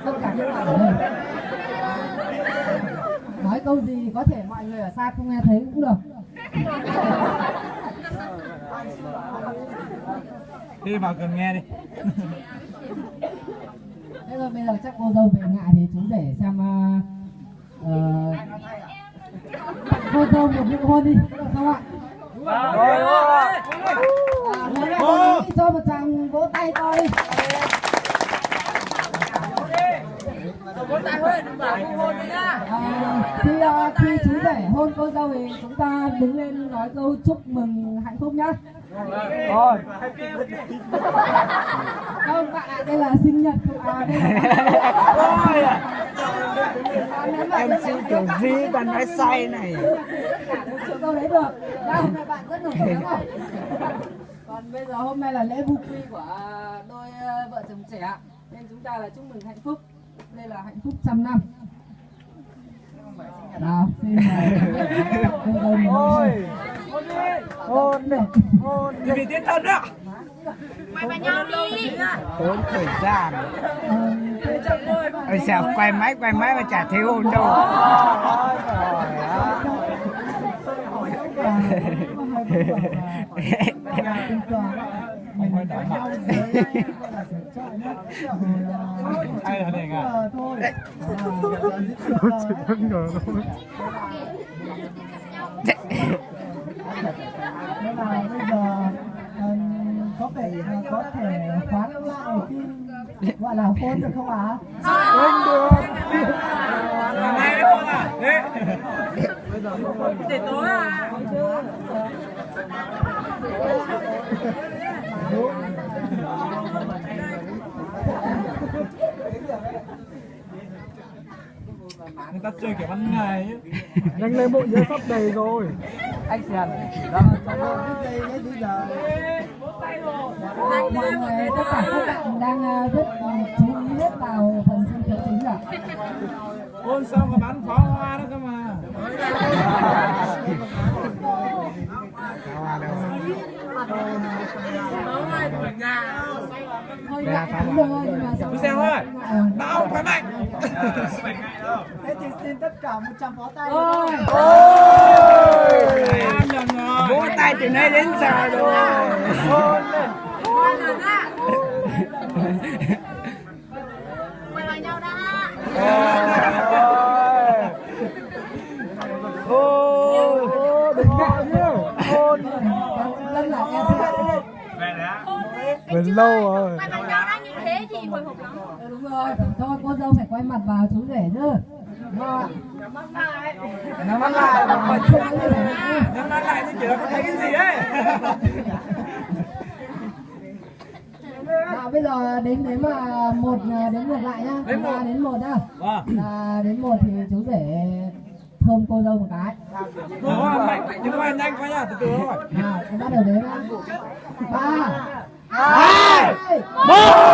tất cả các bạn ở đây. Nói câu gì có thể mọi người ở xa không nghe thấy cũng được. Đi vào gần nghe đi. Thế rồi bây giờ chắc cô dâu về ngại thì chú rể xem cô dâu một nụ hôn đi, được không ạ? Cho một tràng vỗ tay to đi. Vỗ tay hơn, bảo cô hôn đi nhá. Khi chú rể hôn cô dâu thì chúng ta đứng lên nói câu chúc mừng hạnh phúc nhá. Rồi. Không bạn ạ, đây là sinh nhật của đây là Em xin kiểu gì còn nói say này. Chỗ câu đấy được. Đây, hôm nay bạn rất nổi tiếng rồi. Còn bây giờ hôm nay là lễ vu quy của đôi vợ chồng trẻ, nên chúng ta là chúc mừng hạnh phúc. Đây là hạnh phúc 100 năm. Nào, xin mời. Ôi. Hôn đi. Hôn đi. Vì tiến thân đó. Mày vào nhau đi. Tốn thời gian. Ôi sao quay máy mà chả thấy hôn đâu. Ai là này à? Thôi. Nên là bây giờ có thể khoán lại cái gọi là hôn được không ạ? Hôn được. Này không à? Đấy. Để tối à? Người ta chơi kiểu ban ngày ấy. Nhanh lên bộ nhớ sắp đầy rồi. Anh Trần. Mọi người tất cả các bạn đang rất chú ý hết vào phần sân khấu chính ạ. Hôn xong mà bắn pháo hoa đó cơ mà. Chú xem thôi. Tao khỏe mạnh. Thế thì xin tất cả 100 pháo tay. Ôi. Em nhầm rồi. Vỗ tay từ nay đến giờ rồi. Hôn lên. Mày vào nhau đã. Ôi. Đừng ngại nhiều. Hôn. Rất là em thích. Mình lâu rồi. Mày vào nhau đã như thế chị hồi hộp lắm. Đúng rồi, thôi cô dâu phải quay mặt vào chú rể chứ. Nhắm mắt lại. Nhắm mắt lại như kiểu là có thấy cái gì ấy. Nào bây giờ đến mà một đến một lại nhá. Đến một nhá. Là đến một thì chú rể thơm cô dâu một cái. Nhưng mà nhanh quá nhá, từ từ thôi. Nào, em bắt đầu đến 3 2 1